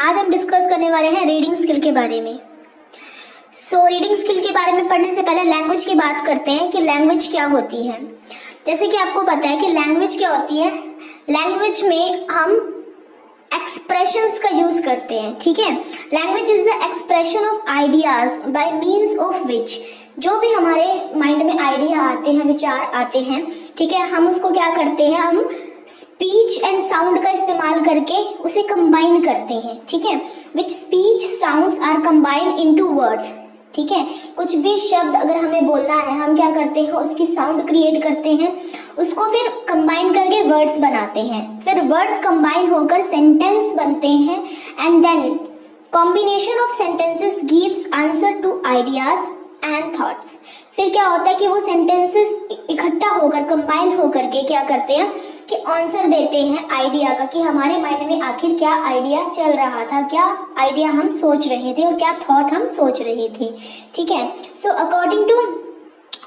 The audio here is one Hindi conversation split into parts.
आज हम डिस्कस करने वाले हैं रीडिंग स्किल के बारे में। रीडिंग स्किल के बारे में पढ़ने से पहले लैंग्वेज की बात करते हैं कि लैंग्वेज क्या होती है। जैसे कि आपको पता है कि लैंग्वेज क्या होती है। लैंग्वेज में हम एक्सप्रेशंस का यूज करते हैं, ठीक है। Language is the expression of ideas bye means of which, जो भी हमारे माइंड में आइडिया आते हैं, विचार आते हैं, ठीक है, हम उसको क्या करते हैं, हम स्पीच एंड साउंड का इस्तेमाल करके उसे कंबाइन करते हैं, ठीक है। Which speech sounds are combined into words, ठीक है। कुछ भी शब्द अगर हमें बोलना है, हम क्या करते हैं, उसकी साउंड क्रिएट करते हैं, उसको फिर कंबाइन करके वर्ड्स बनाते हैं, फिर वर्ड्स कंबाइन होकर सेंटेंस बनते हैं and then combination of sentences gives answer to ideas and thoughts. फिर क्या होता है कि वो सेंटेंसेस इकट्ठा होकर कंबाइन होकर के क्या करते हैं कि आंसर देते हैं आइडिया का, कि हमारे माइंड में आखिर क्या आइडिया चल रहा था, क्या आइडिया हम सोच रहे थे और क्या थॉट हम सोच रहे थे, ठीक है। So according to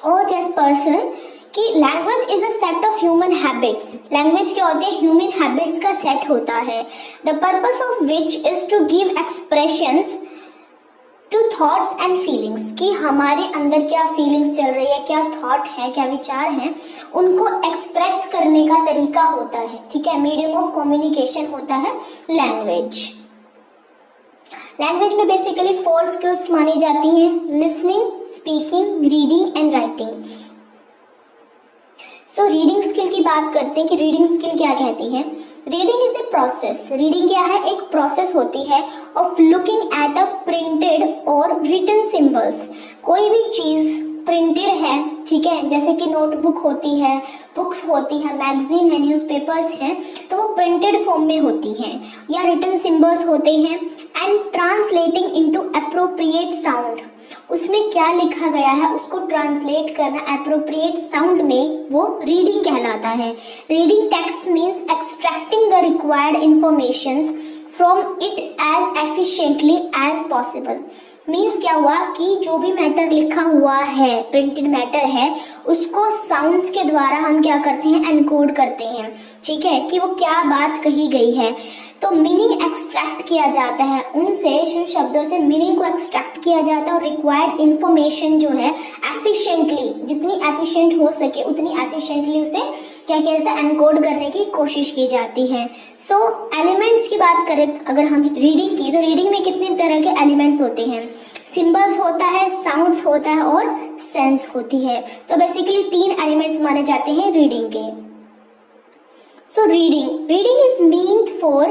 O.J. Person कि language is a set of human habits. Language क्या होती है, ह्यूमन हैबिट्स का सेट होता है। The purpose of which is to give expressions to thoughts and feelings, कि हमारे अंदर क्या फीलिंग्स चल रही है, क्या थॉट है, क्या विचार हैं, उनको एक्सप्रेस करने का तरीका होता है, ठीक है। मीडियम ऑफ कम्युनिकेशन होता है लैंग्वेज। लैंग्वेज में बेसिकली 4 स्किल्स मानी जाती हैं, listening, speaking, reading and writing. Reading skill की बात करते हैं कि रीडिंग स्किल क्या कहती है। Reading is a process. Reading क्या है, एक प्रोसेस होती है of looking at a printed और रिटन सिंबल्स। कोई भी चीज प्रिंटेड है, ठीक है, जैसे कि नोटबुक होती है, बुक्स होती है, मैगजीन है, न्यूज़पेपर्स हैं, तो वो प्रिंटेड फॉर्म में होती हैं, या रिटन सिंबल्स होते हैं। And translating into appropriate sound, उसमें क्या लिखा गया है उसको ट्रांसलेट करना एप्रोप्रिएट साउंड में, वो रीडिंग कहलाता है। Reading text means extracting the required informations from it as efficiently as possible. Means क्या हुआ कि जो भी मैटर लिखा हुआ है, प्रिंटेड मैटर है, उसको साउंड्स के द्वारा हम क्या करते हैं, एनकोड करते हैं, ठीक है, कि वो क्या बात कही गई है। तो मीनिंग एक्सट्रैक्ट किया जाता है, उन शब्दों से मीनिंग को एक्सट्रैक्ट किया जाता है और रिक्वायर्ड इंफॉर्मेशन जो है एफिशिएंटली, जितनी एफिशिएंट हो सके उतनी एफिशिएंटली उसे क्या कहते हैं, एनकोड करने की कोशिश की जाती है। एलिमेंट्स की बात करें अगर हम रीडिंग की, तो रीडिंग में कितने तरह के एलिमेंट्स होते हैं, सिंबल्स होता है, साउंड्स होता है और सेंस होती है। तो बेसिकली 3 एलिमेंट्स माने जाते हैं रीडिंग के। Reading is meant for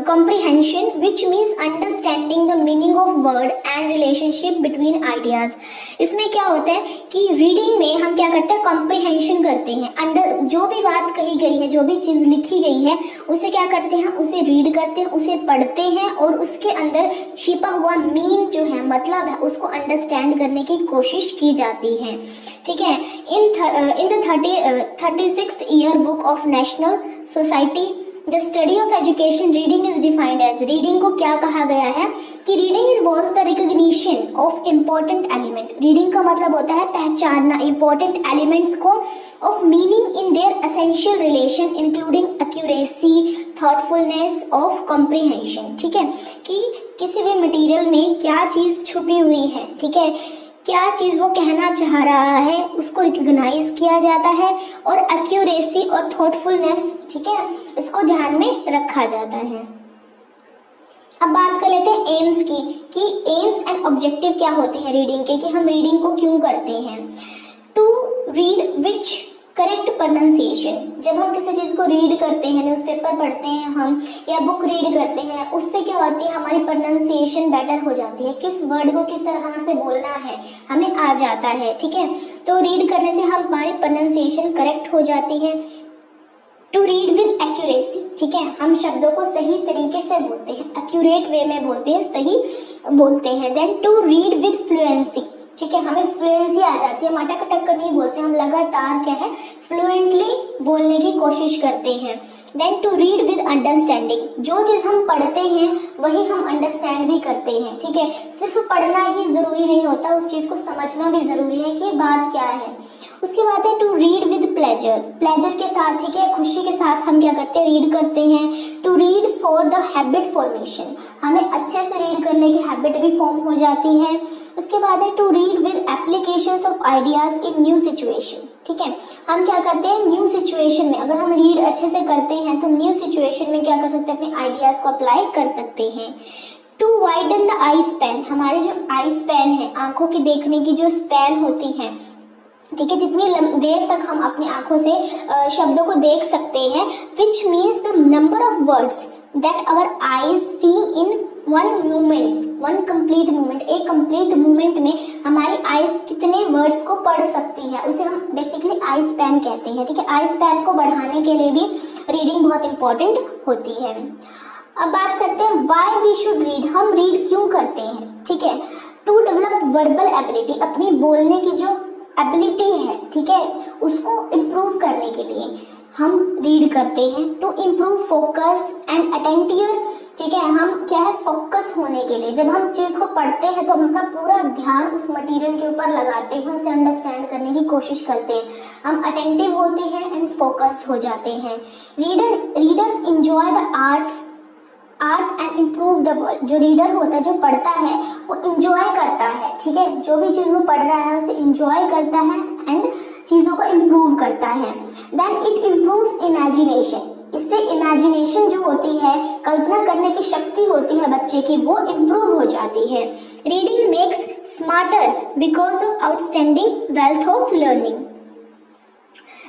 comprehension, which means understanding the meaning of word and relationship between ideas। इसमें क्या होता है कि रीडिंग में हम क्या करते हैं, कॉम्प्रिहेंशन करते हैं। जो भी बात कही गई है, जो भी चीज़ लिखी गई है, उसे क्या करते हैं, उसे रीड करते हैं, उसे पढ़ते हैं और उसके अंदर छिपा हुआ मीन जो है, मतलब है, उसको अंडरस्टैंड करने की कोशिश की जाती है, ठीक है। In the 36th year book of national society the study of education, reading is defined as, reading को क्या कहा गया है कि reading involves the recognition of important element. Reading का मतलब होता है पहचानना इम्पोर्टेंट एलिमेंट्स को, of meaning in their essential relation including accuracy, thoughtfulness of comprehension, ठीक है, कि किसी भी मटीरियल में क्या चीज़ छुपी हुई है, ठीक है, क्या चीज़ वो कहना चाह रहा है, उसको रिकॉग्नाइज किया जाता है, और एक्यूरेसी और थॉटफुलनेस, ठीक है, इसको ध्यान में रखा जाता है। अब बात कर लेते हैं एम्स की, कि एम्स एंड ऑब्जेक्टिव क्या होते हैं रीडिंग के, कि हम रीडिंग को क्यों करते हैं। To read with correct pronunciation, जब हम किसी चीज़ को रीड करते हैं, न्यूज़पेपर पढ़ते हैं हम या बुक रीड करते हैं, उससे क्या होती है, हमारी प्रोनाउंसिएशन बेटर हो जाती है, किस वर्ड को किस तरह से बोलना है हमें आ जाता है, ठीक है। तो रीड करने से हमारी प्रोनाउंसिएशन करेक्ट हो जाती है। टू रीड विद एक्यूरेसी, ठीक है, हम शब्दों को सही तरीके से बोलते हैं, एक्यूरेट वे में बोलते हैं, सही बोलते हैं। Then to read with fluency, ठीक है, हमें फ्लुएंसी आ जाती है, हम अटक अटक कर नहीं बोलते, हम लगातार क्या है, फ्लुएंटली बोलने की कोशिश करते हैं। Then to read with understanding, जो चीज़ हम पढ़ते हैं वही हम अंडरस्टैंड भी करते हैं, ठीक है, सिर्फ पढ़ना ही ज़रूरी नहीं होता, उस चीज़ को समझना भी ज़रूरी है कि बात क्या है। उसके बाद है to read with pleasure, pleasure के साथ, ठीक है, खुशी के साथ हम क्या करते हैं, रीड करते हैं। To read for the habit formation, हमें अच्छे से रीड करने की हैबिट भी फॉर्म हो जाती है। उसके बाद है to read with applications of ideas in new situation, ठीक है, हम क्या करते हैं न्यू सिचुएशन में, अगर हम रीड अच्छे से करते हैं तो न्यू सिचुएशन में क्या कर सकते हैं, अपने आइडियाज को अप्लाई कर सकते हैं। To widen the eye span, हमारे जो आई स्पैन है, आंखों की देखने की जो स्पैन होती है, ठीक है, जितनी देर तक हम अपनी आंखों से शब्दों को देख सकते हैं, which means the number of words that our eyes see in one movement, one complete movement, एक कंप्लीट मूवमेंट में हमारी आईज कितने वर्ड्स को पढ़ सकती है, उसे हम बेसिकली आई स्पैन कहते हैं, ठीक है। आई स्पैन को बढ़ाने के लिए भी रीडिंग बहुत इंपॉर्टेंट होती है। अब बात करते हैं व्हाई वी शुड रीड, हम रीड क्यों करते हैं, ठीक है। टू डेवलप वर्बल एबिलिटी, अपनी बोलने की जो एबिलिटी है, ठीक है, उसको इम्प्रूव करने के लिए हम रीड करते हैं। To improve focus and attentive, ठीक है, हम क्या है फोकस होने के लिए, जब हम चीज़ को पढ़ते हैं तो हम अपना पूरा ध्यान उस मटेरियल के ऊपर लगाते हैं, उसे अंडरस्टैंड करने की कोशिश करते हैं, हम अटेंटिव होते हैं एंड फोकस्ड हो जाते हैं। Readers enjoy the art and improve the world, जो रीडर होता है, जो पढ़ता है, वो इंजॉय करता है, ठीक है, जो भी चीज़ वो पढ़ रहा है उसे इंजॉय करता है एंड चीज़ों को इम्प्रूव करता है। देन इट इम्प्रूव्स इमेजिनेशन, इससे इमेजिनेशन जो होती है, कल्पना करने की शक्ति होती है बच्चे की, वो इम्प्रूव हो जाती है। Reading makes smarter because of outstanding wealth of learning,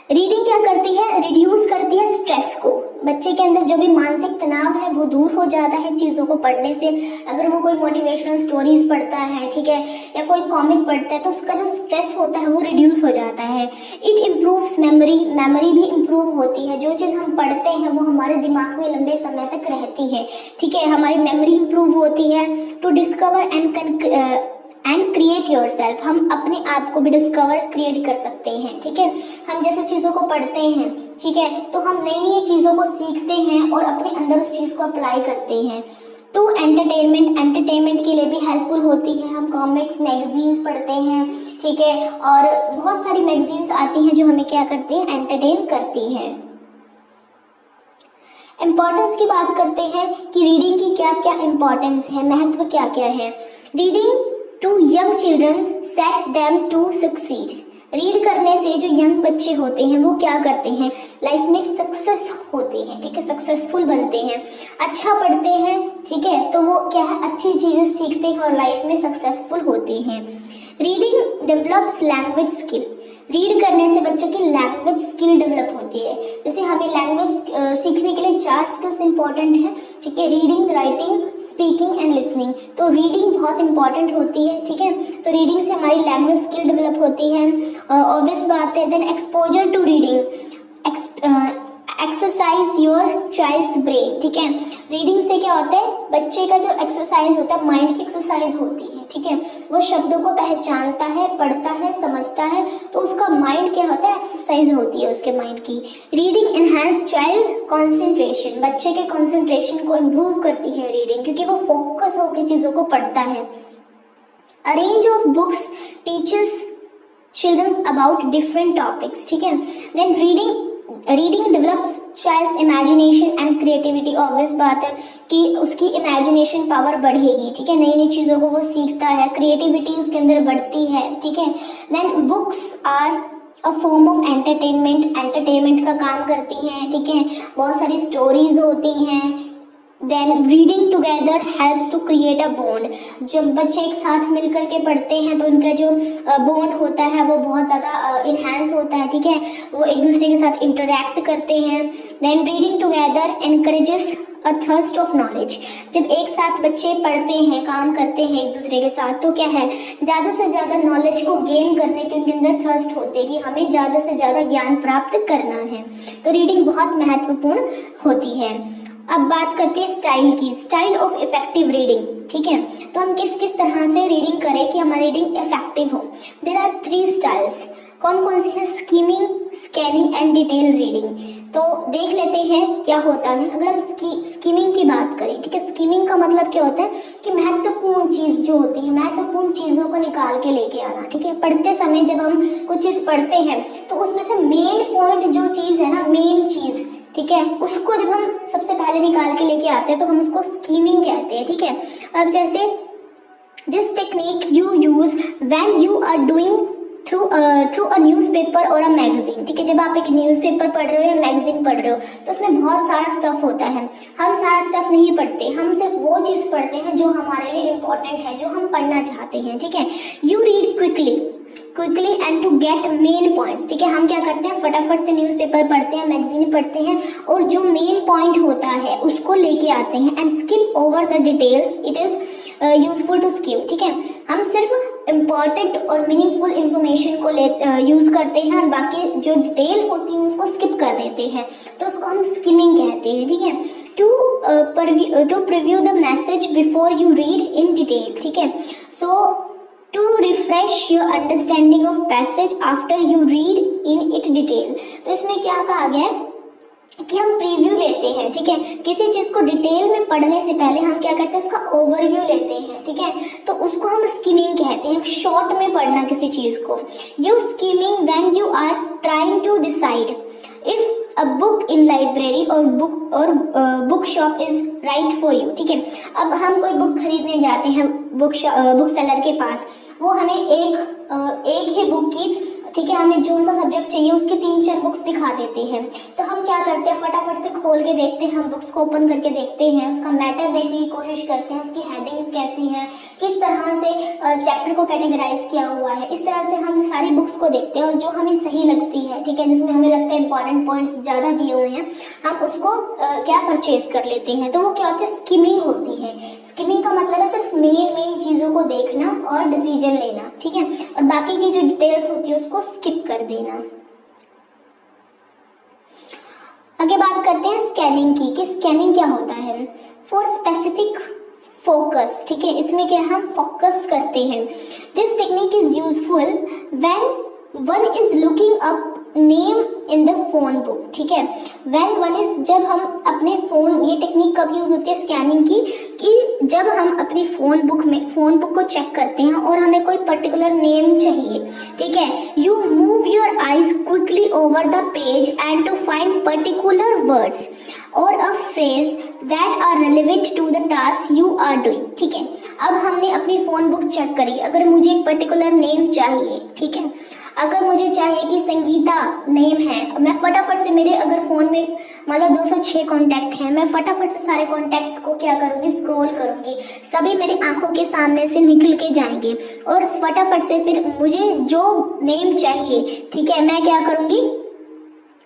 reading क्या करती है, रिड्यूस करती है स्ट्रेस को, बच्चे के अंदर जो भी मानसिक तनाव है वो दूर हो जाता है चीज़ों को पढ़ने से। अगर वो कोई मोटिवेशनल स्टोरीज पढ़ता है, ठीक है, या कोई कॉमिक पढ़ता है, तो उसका जो स्ट्रेस होता है वो रिड्यूस हो जाता है। इट इम्प्रूव्स मेमोरी, मेमोरी भी इम्प्रूव होती है, जो चीज़ हम पढ़ते हैं वो हमारे दिमाग में लंबे समय तक रहती है, ठीक है, हमारी मेमोरी इम्प्रूव होती है। To discover and create yourself, हम अपने आप को भी डिस्कवर क्रिएट कर सकते हैं, ठीक है, हम जैसे चीज़ों को पढ़ते हैं, ठीक है, तो हम नई नई चीज़ों को सीखते हैं और अपने अंदर उस चीज़ को अप्लाई करते हैं। टू एंटरटेनमेंट, एंटरटेनमेंट के लिए भी हेल्पफुल होती है, हम कॉमिक्स मैगजीन्स पढ़ते हैं, ठीक है, और बहुत सारी मैगजीन्स आती हैं जो हमें क्या करती हैं, एंटरटेन करती हैं। इम्पॉर्टेंस की बात करते हैं कि रीडिंग की क्या क्या इम्पॉर्टेंस है, महत्व क्या क्या है। Reading to young children set them to succeed, read करने से जो यंग बच्चे होते हैं वो क्या करते हैं, लाइफ में सक्सेस होते हैं, ठीक है, सक्सेसफुल बनते हैं, अच्छा पढ़ते हैं, ठीक है, तो वो क्या है, अच्छी चीज़ें सीखते हैं और लाइफ में सक्सेसफुल होते हैं। Reading develops language skill, read करने से बच्चों की लैंग्वेज स्किल डेवलप होती है। जैसे हमें लैंग्वेज सीखने के लिए 4 स्किल्स इंपॉर्टेंट हैं, ठीक है, reading, writing, speaking and listening, तो रीडिंग बहुत इंपॉर्टेंट होती है, ठीक है, तो रीडिंग से हमारी लैंग्वेज स्किल डेवलप होती है, ऑब्वियस बात है। Then exposure to reading exercise your child's brain, ठीक है, रीडिंग से क्या होता है, बच्चे का जो एक्सरसाइज होता है, माइंड की एक्सरसाइज होती है, ठीक है, वो शब्दों को पहचानता है, पढ़ता है, समझता है, तो उसका माइंड क्या होता है, एक्सरसाइज होती है उसके माइंड की। रीडिंग एनहांस चाइल्ड कंसंट्रेशन, बच्चे के कंसंट्रेशन को इम्प्रूव करती है रीडिंग, क्योंकि वो फोकस होकर चीज़ों को पढ़ता है। A range of books teachers children's about different topics, ठीक है। Then reading develops child's imagination and creativity, obvious बात है कि उसकी इमेजिनेशन पावर बढ़ेगी, ठीक है, नई नई चीज़ों को वो सीखता है, क्रिएटिविटी उसके अंदर बढ़ती है, ठीक है। Then books are a form of entertainment का काम करती हैं, ठीक है, बहुत सारी स्टोरीज होती हैं। Then reading together helps to create a bond, जब बच्चे एक साथ मिल करके पढ़ते हैं तो उनका जो बॉन्ड होता है वो बहुत ज़्यादा इन्हांस होता है, ठीक है, वो एक दूसरे के साथ इंटरेक्ट करते हैं। Then reading together encourages a thrust of knowledge, जब एक साथ बच्चे पढ़ते हैं, काम करते हैं एक दूसरे के साथ, तो क्या है, ज़्यादा से ज़्यादा नॉलेज को गेन करने के उनके अंदर थ्रस्ट होते हैं कि हमें ज़्यादा से ज़्यादा ज्ञान प्राप्त करना है, तो रीडिंग बहुत महत्वपूर्ण होती है। अब बात करते हैं स्टाइल की, स्टाइल ऑफ इफेक्टिव रीडिंग। ठीक है, तो हम किस किस तरह से रीडिंग करें कि हमारी रीडिंग इफेक्टिव हो। There are 3 styles. कौन कौन सी है? Skimming, scanning and detail reading. तो देख लेते हैं क्या होता है। अगर हम स्कीमिंग की बात करें, ठीक है, स्कीमिंग का मतलब क्या होता है कि महत्वपूर्ण चीज जो होती है, महत्वपूर्ण चीजों को निकाल के लेके आना। ठीक है, पढ़ते समय जब हम कुछ चीज पढ़ते हैं तो उसमें से मेन पॉइंट जो चीज है ना, मेन चीज, ठीक है, उसको जब हम सबसे पहले निकाल के लेके आते हैं तो हम उसको स्कीमिंग कहते हैं। ठीक है, अब जैसे this technique you use when you are doing through a newspaper or a magazine. ठीक है, जब आप एक न्यूज़पेपर पढ़ रहे हो या मैगजीन पढ़ रहे हो तो उसमें बहुत सारा स्टफ होता है। हम सारा स्टफ नहीं पढ़ते, हम सिर्फ वो चीज़ पढ़ते हैं जो हमारे लिए इम्पोर्टेंट है, जो हम पढ़ना चाहते हैं। ठीक है, you read quickly and to get main points. ठीक है, हम क्या करते हैं, फटाफट से न्यूज़पेपर पढ़ते हैं, मैगजीन पढ़ते हैं और जो मेन पॉइंट होता है उसको लेके आते हैं and skip over the details. It is useful to skim. ठीक है, हम सिर्फ इम्पॉर्टेंट और मीनिंगफुल इंफॉर्मेशन को यूज करते हैं और बाकी जो डिटेल होती है उसको स्किप कर देते हैं, तो उसको हम स्किमिंग कहते हैं। ठीक है, to preview the message before you read in detail. ठीक है, so to refresh your understanding of passage after you read in it detail. तो इसमें क्या कहा गया है कि हम प्रीव्यू लेते हैं। ठीक है, किसी चीज को डिटेल में पढ़ने से पहले हम क्या कहते हैं, उसका ओवरव्यू लेते हैं। ठीक है, तो उसको हम स्कीमिंग कहते हैं, शॉर्ट में पढ़ना किसी चीज को। You skimming when you are trying to decide if a book in library और book shop is right for you. ठीक है, अब हम कोई बुक खरीदने जाते हैं बुक सेलर के पास, वो हमें एक ही बुक की, ठीक है, हमें जो सा सब्जेक्ट चाहिए उसके 3-4 बुक्स दिखा देते हैं। तो हम क्या करते हैं, फटाफट से खोल के देखते हैं, हम बुक्स को ओपन करके देखते हैं, उसका मैटर देखने की कोशिश करते हैं, उसकी हेडिंग्स कैसी हैं, किस तरह से चैप्टर को कैटेगराइज किया हुआ है। इस तरह से हम सारी बुक्स को देखते हैं और जो हमें सही लगती है, ठीक है, जिसमें हमें लगता है इंपॉर्टेंट पॉइंट्स ज़्यादा दिए हुए हैं, हम उसको क्या परचेज कर लेते हैं। तो वो क्या होती है, स्किमिंग होती है। स्किमिंग का मतलब है सिर्फ मेन चीज़ों को देखना और डिसीजन लेना। ठीक है, और बाकी की जो डिटेल्स होती है उसको स्किप कर देना। आगे बात करते हैं स्कैनिंग की, कि स्कैनिंग क्या होता है। For specific focus. ठीक है, इसमें क्या हम फोकस करते हैं। This technique is useful when one is looking up name in the phone book. ठीक है, व्हेन वन इज, जब हम अपने फोन, ये टेक्निक कब यूज होती है स्कैनिंग की, कि जब हम अपनी फोन बुक को चेक करते हैं और हमें कोई पर्टिकुलर नेम चाहिए। ठीक है, you move your eyes quickly over the page and to find particular words और a phrase that are relevant to the task you are doing. ठीक है, अब हमने अपनी फोन बुक चेक करी, अगर मुझे एक पर्टिकुलर नेम चाहिए, ठीक है, अगर मुझे चाहिए कि संगीता नेम है, मैं फटाफट से, मेरे अगर फ़ोन में मतलब 206 कॉन्टैक्ट हैं, मैं फटाफट से सारे कॉन्टैक्ट्स को क्या करूँगी, स्क्रॉल करूँगी, सभी मेरी आंखों के सामने से निकल के जाएंगे और फटाफट से फिर मुझे जो नेम चाहिए, ठीक है, मैं क्या करूँगी,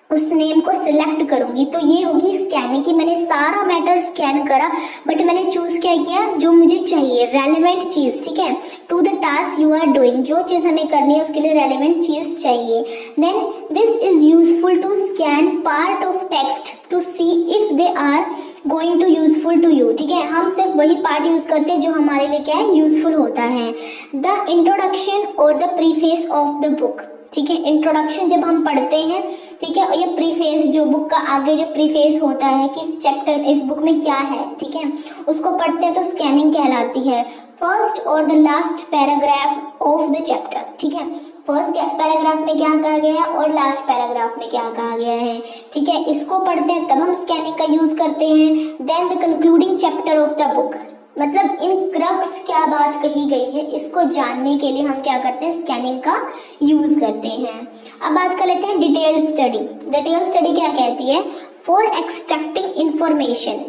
उस नेम को सिलेक्ट करूंगी। तो ये होगी स्कैनिंग, कि मैंने सारा मैटर स्कैन करा बट मैंने चूज क्या किया, जो मुझे चाहिए, रेलेवेंट चीज। ठीक है, to the task you are doing, जो चीज हमें करनी है उसके लिए रेलेवेंट चीज चाहिए। Then this is useful to scan part of text to see if they are going to useful to you. ठीक है, हम सिर्फ वही पार्ट यूज करते हैं जो हमारे लिए क्या है, यूजफुल होता है। द इंट्रोडक्शन और the preface of the book. ठीक है, इंट्रोडक्शन जब हम पढ़ते हैं, ठीक है, और ये प्रीफेस, जो बुक का आगे जो प्रीफेस होता है कि इस चैप्टर, इस बुक में क्या है, ठीक है, उसको पढ़ते हैं तो स्कैनिंग कहलाती है। फर्स्ट और the last paragraph of the chapter. ठीक है, फर्स्ट पैराग्राफ में क्या कहा गया है और लास्ट पैराग्राफ में क्या कहा गया है, ठीक है, इसको पढ़ते हैं तब हम स्कैनिंग का यूज करते हैं। Then the concluding chapter of the book, मतलब इन क्रक्स क्या बात कही गई है, इसको जानने के लिए हम क्या करते हैं, स्कैनिंग का यूज करते हैं। अब बात कर लेते हैं डिटेल स्टडी। डिटेल स्टडी क्या कहती है, फॉर एक्सट्रैक्टिंग इंफॉर्मेशन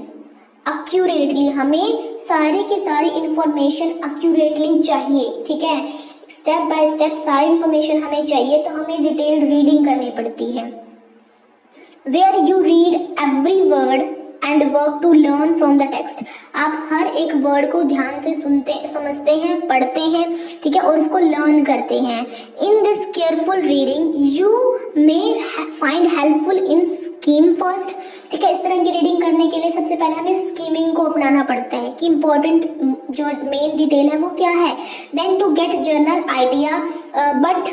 एक्यूरेटली, हमें सारी की सारी इंफॉर्मेशन एक्यूरेटली चाहिए। ठीक है, स्टेप बाय स्टेप सारी इंफॉर्मेशन हमें चाहिए, तो हमें डिटेल रीडिंग करनी पड़ती है। Where you read every word and work to learn from the text, आप हर एक वर्ड को ध्यान से सुनते, समझते हैं, पढ़ते हैं, ठीक है, और उसको लर्न करते हैं। In this careful reading you may find helpful in scheme first. ठीक है, इस तरह की रीडिंग करने के लिए सबसे पहले हमें स्कीमिंग को अपनाना पड़ता है कि इंपॉर्टेंट जो मेन डिटेल है वो क्या है। Then to get general idea but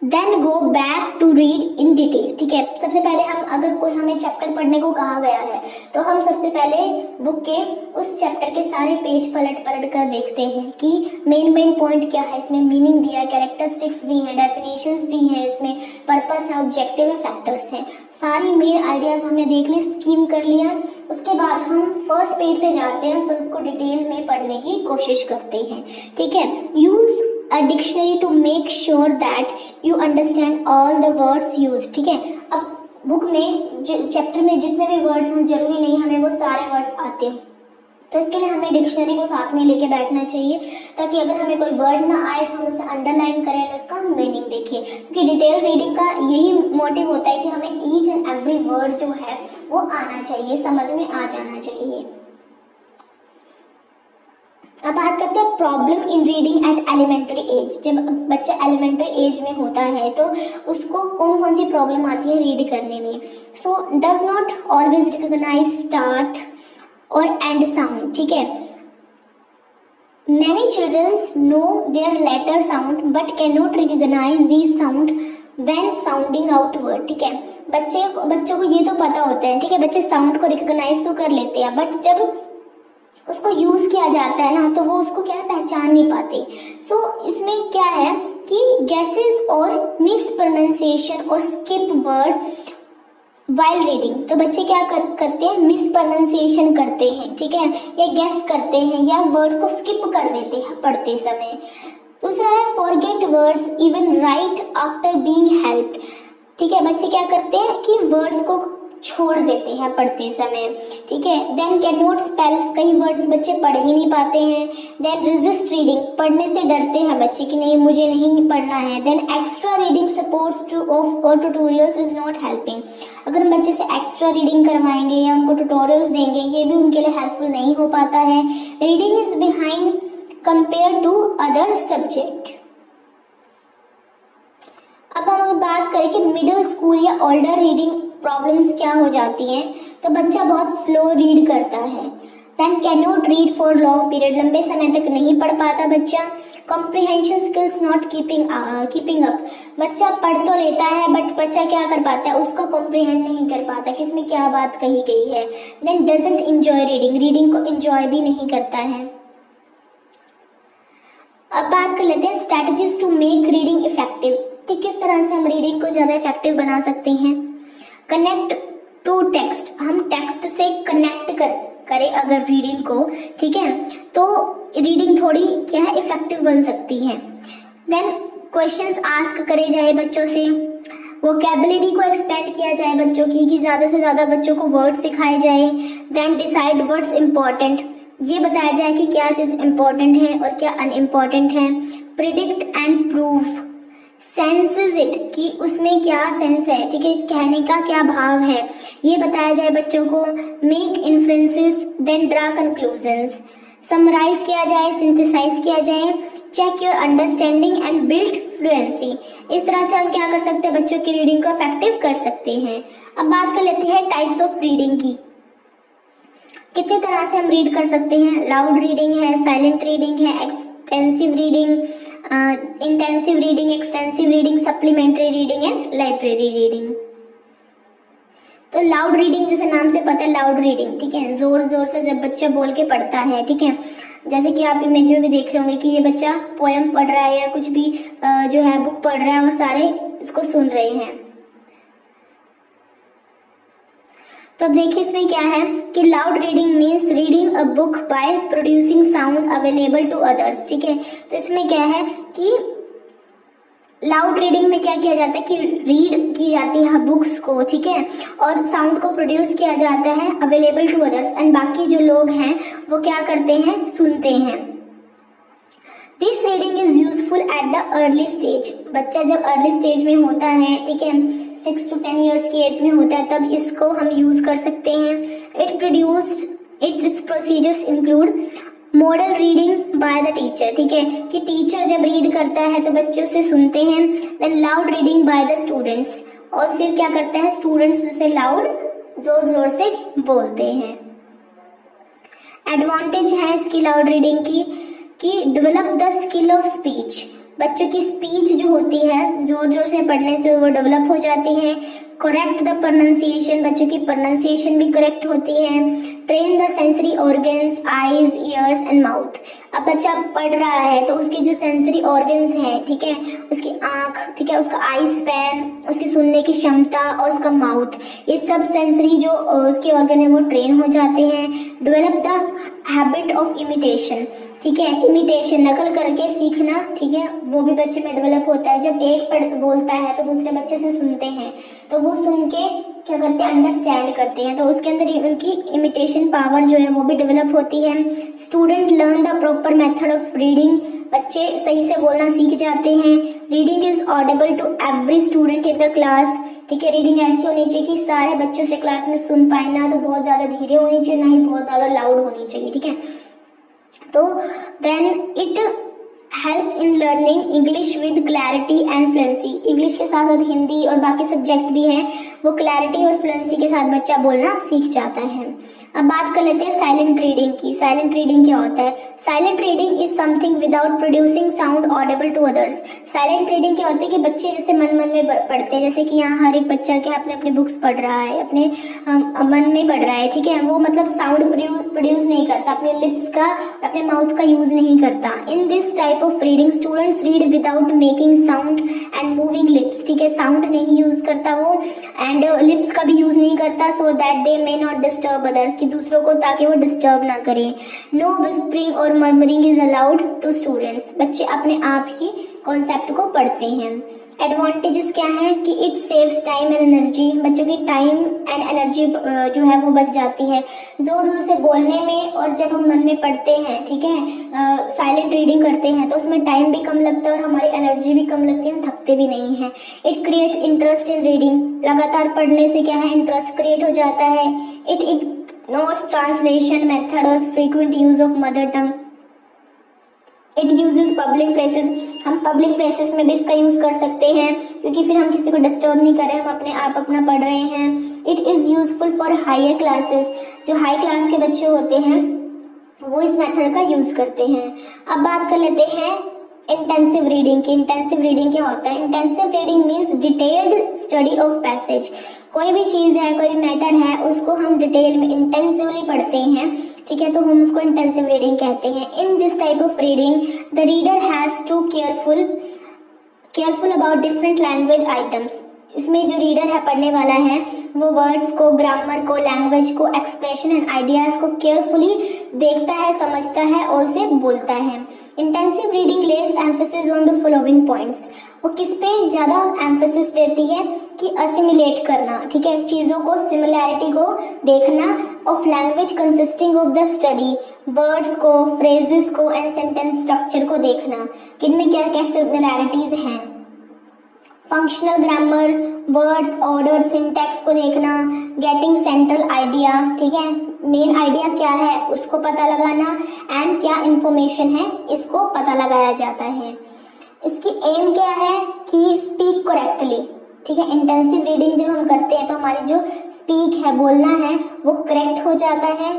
then go back to read in detail. ठीक है, सबसे पहले हम अगर कोई हमें चैप्टर पढ़ने को कहा गया है तो हम सबसे पहले बुक के उस चैप्टर के सारे पेज पलट कर देखते हैं कि मेन पॉइंट क्या है, इसमें मीनिंग दिया है, कैरेक्टरिस्टिक्स दी हैं, डेफिनेशंस दी हैं, इसमें पर्पस है, ऑब्जेक्टिव है, फैक्टर्स हैं, सारी मेन आइडियाज हमने देख ली, स्कीम कर लिया। उसके बाद हम फर्स्ट पेज पे जाते हैं, फिर उसको डिटेल में पढ़ने की कोशिश करते हैं। ठीक है, use a dictionary to make sure that you understand all the words used। ठीक है, अब बुक में चैप्टर में जितने भी वर्ड्स हैं जरूरी नहीं हमें वो सारे वर्ड्स आते हैं, तो इसके लिए हमें डिक्शनरी को साथ में लेके बैठना चाहिए ताकि अगर हमें कोई वर्ड ना आए तो हम उसे अंडरलाइन करें और उसका मीनिंग देखें, क्योंकि डिटेल रीडिंग का यही मोटिव होता है कि हमें ईच एंड एवरी वर्ड जो है वो आना चाहिए, समझ में आ जाना चाहिए। अब बात करते हैं problem in reading at elementary age. जब बच्चा एलिमेंट्री एज में होता है तो उसको कौन कौन सी प्रॉब्लम आती है रीड करने में। So does not always recognize start और एंड साउंड। ठीक है, many childrens know their letter sound but can not recognize these sound when sounding out word. ठीक है, बच्चों को ये तो पता होता है, ठीक है, बच्चे साउंड को रिकॉग्नाइज तो कर लेते हैं, बट जब उसको यूज किया जाता है ना तो वो उसको क्या पहचान नहीं पाते। सो इसमें क्या है कि गैसेस और मिस प्रोनाउंसिएशन और स्किप वर्ड वाइल रीडिंग। तो बच्चे क्या करते हैं, मिस प्रोनाउंसिएशन करते हैं, ठीक है, या गेस करते हैं या वर्ड्स को स्किप कर देते हैं पढ़ते समय। दूसरा है forget words even right after being helped. ठीक है, बच्चे क्या करते हैं कि वर्ड्स को छोड़ देते हैं पढ़ते समय। ठीक है, देन कैन नॉट स्पेल, कई वर्ड्स बच्चे पढ़ ही नहीं पाते हैं। देन रेजिस्ट रीडिंग, पढ़ने से डरते हैं बच्चे कि नहीं मुझे नहीं पढ़ना है। Then extra reading supports to of or tutorials is not helping. अगर हम बच्चे से एक्स्ट्रा रीडिंग करवाएंगे या उनको ट्यूटोरियल्स देंगे ये भी उनके लिए हेल्पफुल नहीं हो पाता है। Reading is behind compare to other subject. अब हम बात करें कि मिडिल स्कूल या ओल्डर रीडिंग प्रॉब्लम्स क्या हो जाती हैं, तो बच्चा बहुत स्लो रीड करता है। Then can not read for long period, लंबे समय तक नहीं पढ़ पाता बच्चा। Comprehension skills not keeping up, बच्चा पढ़ तो लेता है बट बच्चा क्या कर पाता है, उसको कॉम्प्रिहेंड नहीं कर पाता कि इसमें क्या बात कही गई है। Then doesn't enjoy reading, reading को इंजॉय भी नहीं करता है। अब बात कर लेते हैं strategies to make reading effective, कि किस तरह से हम रीडिंग को ज़्यादा इफेक्टिव बना सकते हैं। कनेक्ट टू टेक्स्ट, हम टेक्स्ट से कनेक्ट करें अगर रीडिंग को, ठीक है, तो रीडिंग थोड़ी क्या है इफेक्टिव बन सकती है। देन क्वेश्चंस आस्क करे जाए बच्चों से, वोकैबुलरी को एक्सपेंड किया जाए बच्चों की, कि ज़्यादा से ज़्यादा बच्चों को वर्ड सिखाए जाए। देन डिसाइड व्हाट्स इम्पॉर्टेंट, ये बताया जाए कि क्या चीज़ इम्पॉर्टेंट है और क्या अनइम्पॉर्टेंट है। Predict and proof, senses it, कि उसमें क्या सेंस है, ठीक है, कहने का क्या भाव है, ये बताया जाए बच्चों को। Make inferences then draw conclusions, summarize किया जाए, सिंथेसाइज किया जाए। Check your understanding and build fluency, इस तरह से हम क्या कर सकते हैं, बच्चों की रीडिंग को इफेक्टिव कर सकते हैं। अब बात कर लेते हैं टाइप्स ऑफ रीडिंग की, कितने तरह से हम रीड कर सकते हैं। लाउड रीडिंग है, साइलेंट रीडिंग है, extensive reading, intensive reading, extensive reading, supplementary reading and library reading. तो लाउड रीडिंग जैसे नाम से पता है, लाउड रीडिंग, ठीक है, जोर जोर से जब बच्चा बोल के पढ़ता है, ठीक है, जैसे कि आप इमेज में भी देख रहे होंगे कि ये बच्चा पोएम पढ़ रहा है या कुछ भी जो है बुक पढ़ रहा है और सारे इसको सुन रहे हैं। तो अब देखिए इसमें क्या है कि loud reading means reading a book by producing sound available to others, ठीक है। तो इसमें क्या है कि लाउड रीडिंग में क्या किया जाता है कि रीड की जाती है बुक्स को, ठीक है, और साउंड को प्रोड्यूस किया जाता है अवेलेबल टू अदर्स, एंड बाकी जो लोग हैं वो क्या करते हैं, सुनते हैं। This reading is useful at the early stage, बच्चा जब अर्ली स्टेज में होता है, ठीक है, 6 to 10 ईयर्स की एज में होता है, तब इसको हम यूज कर सकते हैं। It's procedures include model reading by the teacher, ठीक है, कि टीचर जब रीड करता है तो बच्चे उसे सुनते हैं। Then loud reading by the students, और फिर क्या करते हैं स्टूडेंट्स उसे लाउड जोर जोर से बोलते हैं। एडवांटेज है इसकी लाउड रीडिंग की कि develop the skill of speech, बच्चों की स्पीच जो होती है जोर जोर से पढ़ने से वो डेवलप हो जाती है। करेक्ट द प्रोनाउंसिएशन, बच्चों की प्रोनाउंसिएशन भी करेक्ट होती है। Train the sensory organs, eyes, years and mouth. अब बच्चा पढ़ रहा है तो उसके जो सेंसरी ऑर्गन्स हैं, ठीक है, उसकी आंख, ठीक है, उसका आई स्पैन, उसकी सुनने की क्षमता और उसका माउथ, ये सब सेंसरी जो उसके ऑर्गन है वो ट्रेन हो जाते हैं। Develop the habit of imitation, ठीक है, इमिटेशन नकल करके सीखना, ठीक है, वो भी बच्चे में डेवलप होता है। जब एक बोलता है तो दूसरे बच्चे से सुनते हैं तो वो सुन के क्या करते हैं अंडरस्टैंड करते हैं, तो उसके अंदर उनकी इमिटेशन पावर जो है वो भी डेवलप होती है। Student learn the proper method of reading, बच्चे सही से बोलना सीख जाते हैं। Reading is audible to every student in the class, ठीक है, रीडिंग ऐसी होनी चाहिए कि सारे बच्चों से क्लास में सुन पाए, ना तो बहुत ज़्यादा धीरे होनी चाहिए ना ही बहुत ज़्यादा लाउड होनी चाहिए, ठीक है। तो then it helps in learning English with clarity and fluency, English के साथ साथ हिंदी और बाकी सब्जेक्ट भी हैं, वो क्लैरिटी और फ्लुएंसी के साथ बच्चा बोलना सीख जाता है। अब बात कर लेते हैं साइलेंट रीडिंग की। साइलेंट रीडिंग क्या होता है? Silent reading is something without producing sound audible to others. Silent reading क्या होता है कि बच्चे जैसे मन में पढ़ते हैं, जैसे कि यहाँ हर एक बच्चा क्या अपने अपने बुक्स पढ़ रहा है, अपने मन में पढ़ रहा है, ठीक है, वो मतलब साउंड प्रोड्यूस नहीं करता, अपने लिप्स का अपने माउथ का यूज नहीं करता। इन this type of reading students read without making sound and moving lips, ठीक है, साउंड नहीं यूज करता वो एंड लिप्स का भी यूज नहीं करता, so that they may not disturb other, कि दूसरों को ताकि वो डिस्टर्ब ना करें। No whispering or murmuring is allowed to students, बच्चे अपने आप ही कॉन्सेप्ट को पढ़ते हैं। एडवांटेजेस क्या है कि it saves time and energy, बच्चों की टाइम एंड एनर्जी जो है वो बच जाती है जोर जोर से बोलने में, और जब हम मन में पढ़ते हैं, ठीक है, साइलेंट रीडिंग करते हैं तो उसमें टाइम भी कम लगता है और हमारी एनर्जी भी कम लगती है, हम थकते भी नहीं हैं। It create interest in reading, लगातार पढ़ने से क्या है इंटरेस्ट क्रिएट हो जाता है। इट इग्नोर्स ट्रांसलेशन मेथड और frequent use of mother tongue. It uses public places, हम पब्लिक प्लेसेस में भी इसका यूज कर सकते हैं क्योंकि फिर हम किसी को डिस्टर्ब नहीं कर रहे हैं, हम अपने आप अपना पढ़ रहे हैं। It is useful for higher classes, जो हाई क्लास के बच्चे होते हैं वो इस मेथड का यूज करते हैं। अब बात कर लेते हैं इंटेंसिव रीडिंग की। इंटेंसिव रीडिंग क्या होता है? Intensive reading means detailed study of passage, कोई भी चीज़ है, कोई भी मैटर है, उसको हम डिटेल में इंटेंसिवली पढ़ते हैं, ठीक है, तो हम उसको इंटेंसिव रीडिंग कहते हैं। In this type of reading the reader has to careful about different language items, इसमें जो रीडर है पढ़ने वाला है वो वर्ड्स को, ग्रामर को, लैंग्वेज को, एक्सप्रेशन एंड आइडियाज़ को केयरफुली देखता है, समझता है और उसे बोलता है। Intensive reading less emphasis on the following points, वो किस पे ज़्यादा एम्फेसिस देती है कि असिमिलेट करना, ठीक है, चीज़ों को, सिमिलैरिटी को देखना, of language consisting of the study, words को, फ्रेजेस को एंड सेंटेंस स्ट्रक्चर को देखना कि इनमें क्या क्या सिमिलैरिटीज़ हैं। Functional grammar, words, order, syntax को देखना, गेटिंग सेंट्रल आइडिया, ठीक है, मेन आइडिया क्या है उसको पता लगाना, एंड क्या इंफॉर्मेशन है इसको पता लगाया जाता है। इसकी एम क्या है कि स्पीक करेक्टली, ठीक है, इंटेंसिव रीडिंग जब हम करते हैं तो हमारी जो स्पीक है, बोलना है, वो करेक्ट हो जाता है।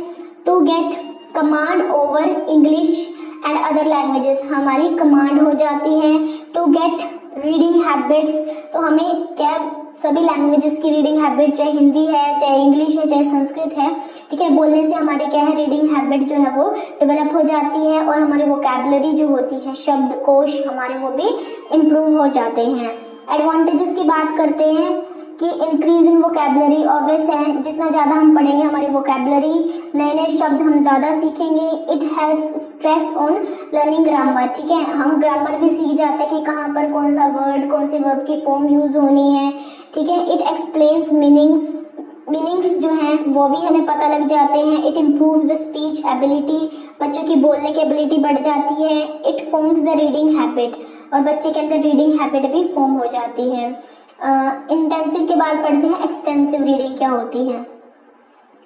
To get command over English and other languages, हमारी कमांड हो जाती है। टू गेट रीडिंग हैबिट्स, तो हमें क्या सभी लैंग्वेजेस की रीडिंग हैबिट, चाहे हिंदी है, चाहे इंग्लिश है, चाहे संस्कृत है, ठीक है, बोलने से हमारी क्या है रीडिंग हैबिट जो है वो डेवलप हो जाती है और हमारी वोकैबुलरी जो होती है, शब्दकोश हमारे, वो भी इम्प्रूव हो जाते हैं। एडवांटेजेस की बात करते हैं कि इंक्रीज इन वोकैबुलरी, ऑब्वियस है, जितना ज़्यादा हम पढ़ेंगे हमारी वोकैबुलरी, नए नए शब्द हम ज़्यादा सीखेंगे। It helps stress on learning grammar, ठीक है, हम ग्रामर भी सीख जाते हैं कि कहाँ पर कौन सा वर्ड, कौन सी वर्ब की फॉर्म यूज होनी है, ठीक है। इट एक्सप्लेन्स मीनिंग्स जो हैं वो भी हमें पता लग जाते हैं। It improves the speech ability, बच्चों की बोलने की एबिलिटी बढ़ जाती है। It forms the reading habit, और बच्चे के अंदर रीडिंग हैबिट भी फॉर्म हो जाती है। इंटेंसिव के बाद पढ़ते हैं एक्सटेंसिव रीडिंग क्या होती है।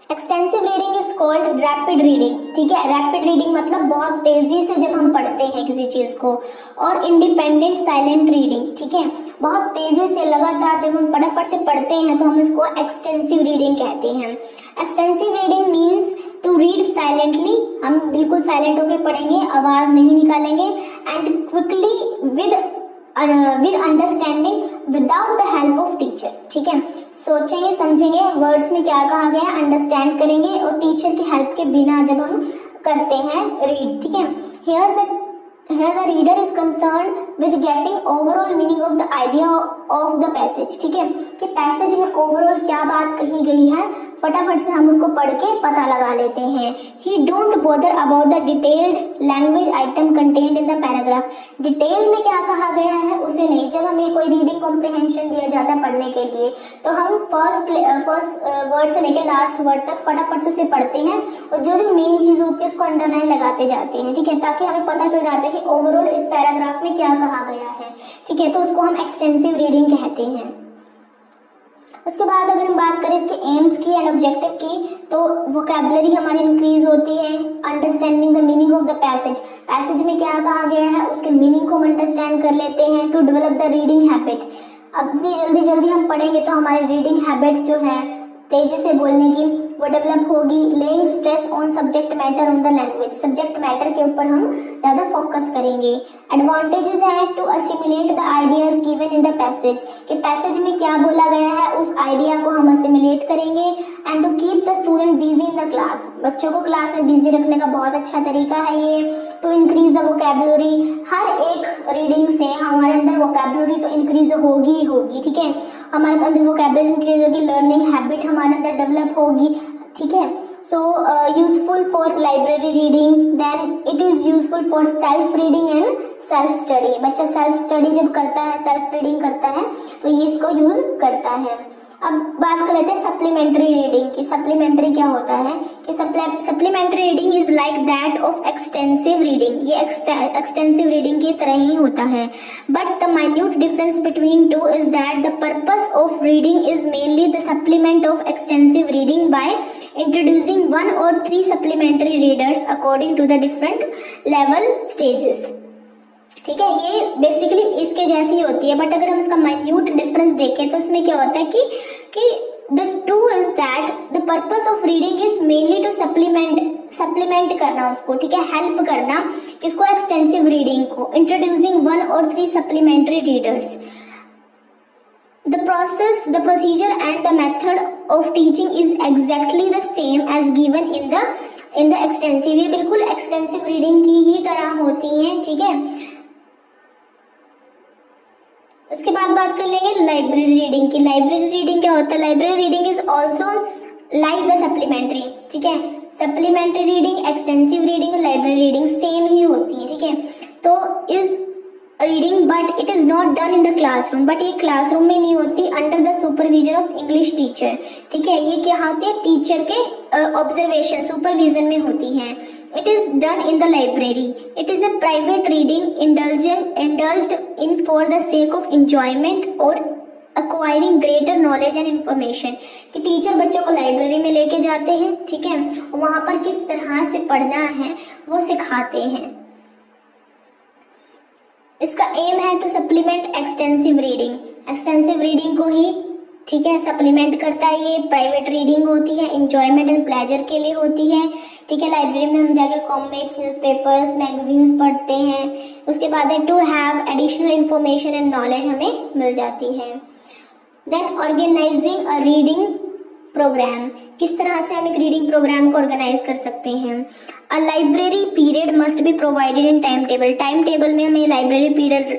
Extensive reading is called rapid reading, ठीक है। रैपिड रीडिंग मतलब बहुत तेजी से जब हम पढ़ते हैं किसी चीज को, और इंडिपेंडेंट साइलेंट रीडिंग, ठीक है। बहुत तेजी से लगातार जब हम फटाफट से पढ़ते हैं तो हम इसको एक्सटेंसिव रीडिंग कहते हैं। Extensive reading means to read silently, हम बिल्कुल साइलेंट होकर पढ़ेंगे, आवाज नहीं निकालेंगे, and quickly with understanding without the help of teacher, ठीक है। सोचेंगे समझेंगे वर्ड्स में क्या कहा गया है, अंडरस्टैंड करेंगे, और टीचर की हेल्प के बिना जब हम करते हैं रीड, ठीक है। Here the reader is concerned with getting overall meaning of the idea of the passage, ठीक है, कि पैसेज में ओवरऑल क्या बात कही गई है फटाफट से हम उसको पढ़ के पता लगा लेते हैं। He don't bother about the detailed language item contained in the paragraph, detail में क्या कहा गया है उसे नहीं। जब हमें कोई रीडिंग कॉम्प्रिहेंशन दिया जाता है पढ़ने के लिए तो हम फर्स्ट वर्ड से लेकर लास्ट वर्ड तक फटाफट से उसे पढ़ते हैं, और जो जो मेन चीज होती है उसको अंडरलाइन लगाते जाते हैं, ठीक है, ताकि हमें पता चल जाता है कि ओवरऑल इस पैराग्राफ में क्या कहा गया है, ठीक है। तो उसको हम एक्सटेंसिव रीडिंग कहते हैं। उसके बाद अगर हम बात करें इसके एम्स की एंड ऑब्जेक्टिव की, तो वोकैबुलरी हमारी इंक्रीज होती है, understanding the meaning of the passage में क्या कहा गया है उसके मीनिंग को हम अंडरस्टैंड कर लेते हैं। To develop the reading habit, अपनी जल्दी हम पढ़ेंगे तो हमारी रीडिंग हैबिट जो है तेजी से बोलने की वो डेवलप होगी। Laying stress on subject matter on the language, subject matter के ऊपर हम ज़्यादा फोकस करेंगे। एडवांटेजेस हैं to assimilate the ideas given in the passage, कि पैसेज में क्या बोला गया है उस आइडिया को हम असिमिलेट करेंगे। And to keep the student busy in the class, बच्चों को क्लास में बिजी रखने का बहुत अच्छा तरीका है ये। टू इंक्रीज द वोकैबुलरी, हर एक रीडिंग से हमारे अंदर वोकैबुलरी तो इंक्रीज होगी ही होगी, ठीक है, हमारे अंदर वोकैबुलरी इंक्रीज होगी, लर्निंग हैबिट हमारे अंदर डेवलप होगी, ठीक है। So useful for library reading, then it is useful for self reading and self study. बच्चा सेल्फ स्टडी जब करता है, सेल्फ रीडिंग करता है तो ये इसको यूज करता है। अब बात कर लेते हैं सप्लीमेंट्री रीडिंग की। सप्लीमेंट्री क्या होता है कि supplementary reading is like that of extensive reading, ये एक्सटेंसिव रीडिंग की तरह ही होता है। But the minute difference between two is that the purpose of reading is mainly the supplement of extensive reading by introducing 1 or 3 supplementary readers according to the different level stages, ठीक है। ये बेसिकली इसके जैसी होती है, बट अगर हम इसका माइन्यूट डिफरेंस देखें तो इसमें क्या होता है कि the two is that the purpose of reading is mainly to supplement करना उसको, ठीक है, हेल्प करना किसको, एक्सटेंसिव रीडिंग को। introducing 1 or 3 supplementary readers, the procedure and the method of teaching is exactly the same as given in the extensive, ये बिल्कुल एक्सटेंसिव रीडिंग की ही तरह होती हैं, ठीक है। उसके बाद बात कर लेंगे लाइब्रेरी रीडिंग की। लाइब्रेरी रीडिंग क्या होता है? Library reading is also like the supplementary, ठीक है। सप्लीमेंट्री रीडिंग, एक्सटेंसिव रीडिंग और लाइब्रेरी रीडिंग सेम ही होती है, ठीक है। तो is reading but it is not done in the classroom, but ये क्लासरूम में नहीं होती, under the supervision of English teacher, ठीक है। ये क्या होती है? टीचर के ऑब्जर्वेशन, सुपरविजन में होती हैं। It is done in the library. It is a private reading indulged in for the sake of enjoyment or acquiring greater knowledge and information. कि टीचर बच्चों को लाइब्रेरी में लेके जाते हैं, ठीक है, वहाँ पर किस तरह से पढ़ना है वो सिखाते हैं। इसका एम है to supplement extensive reading, extensive reading को ही, ठीक है, सप्लीमेंट करता है। ये प्राइवेट रीडिंग होती है, एंजॉयमेंट एंड प्लेजर के लिए होती है, ठीक है। लाइब्रेरी में हम जाके कॉमिक्स, न्यूज़पेपर्स, मैगजीन्स पढ़ते हैं। उसके बाद है to have additional information and knowledge हमें मिल जाती है। Then organising a reading programme, किस तरह से हम एक रीडिंग प्रोग्राम को ऑर्गेनाइज कर सकते हैं। A library period must be provided in time table, time table में हमें लाइब्रेरी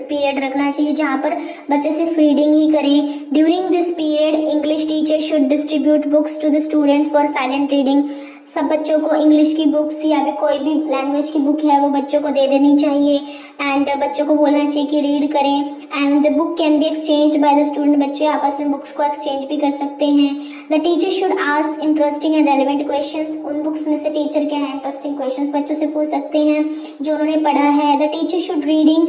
पीरियड रखना चाहिए जहाँ पर बच्चे सिर्फ रीडिंग ही करें। During this period English teacher should distribute books to the students for silent reading, सब बच्चों को इंग्लिश की बुक्स या भी कोई भी लैंग्वेज की बुक है वो बच्चों को दे देनी चाहिए एंड बच्चों को बोलना चाहिए कि रीड करें and the book can be exchanged by the student. बच्चे आपस में बुक्स को एक्सचेंज भी कर सकते हैं। The teacher should ask interesting and relevant questions. उन बुक्स में से टीचर क्या है इंटरेस्टिंग क्वेश्चंस बच्चों से पूछ सकते हैं जो उन्होंने पढ़ा है। The teacher should reading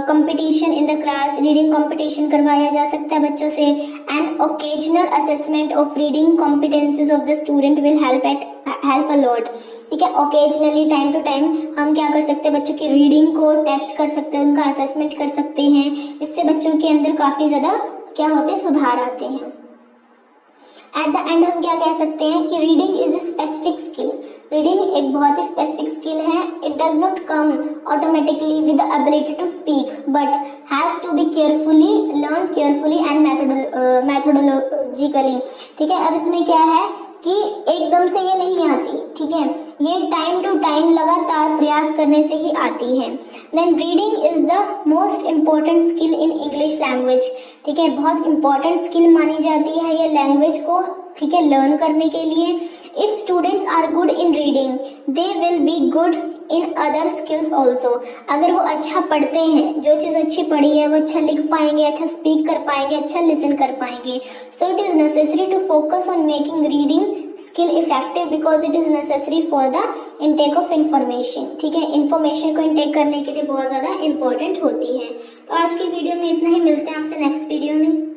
competition in the class. Reading competition करवाया जा सकता है बच्चों से and occasional assessment of reading competencies of the student will help a lot. ठीक है, ओकेजनली टाइम टू टाइम हम क्या कर सकते हैं बच्चों की रीडिंग को टेस्ट कर सकते हैं, उनका असेसमेंट कर सकते हैं। इससे बच्चों के अंदर काफ़ी ज़्यादा क्या होते हैं सुधार आते हैं। एट द एंड हम क्या कह सकते हैं कि reading is a specific skill. Reading एक बहुत ही स्पेसिफिक स्किल है। It does not come automatically with the ability to speak but has to be carefully learn carefully and methodologically. ठीक है, अब इसमें क्या है कि एकदम से ये नहीं आती। ठीक है, ये टाइम टू टाइम लगातार प्रयास करने से ही आती है। Then reading is the most important skill in English language. ठीक है, बहुत इंपॉर्टेंट स्किल मानी जाती है ये लैंग्वेज को, ठीक है, लर्न करने के लिए। If students are good in reading they will be good in other skills also. अगर वो अच्छा पढ़ते हैं, जो चीज़ अच्छी पढ़ी है वो अच्छा लिख पाएंगे, अच्छा स्पीक कर पाएंगे, अच्छा लिसन कर पाएंगे। So it is necessary to focus on making reading skill effective because it is necessary for the intake of information. ठीक है, इंफॉर्मेशन को इनटेक करने के लिए बहुत ज़्यादा इंपॉर्टेंट होती है। तो आज की वीडियो में इतना ही, मिलते हैं आपसे नेक्स्ट वीडियो में।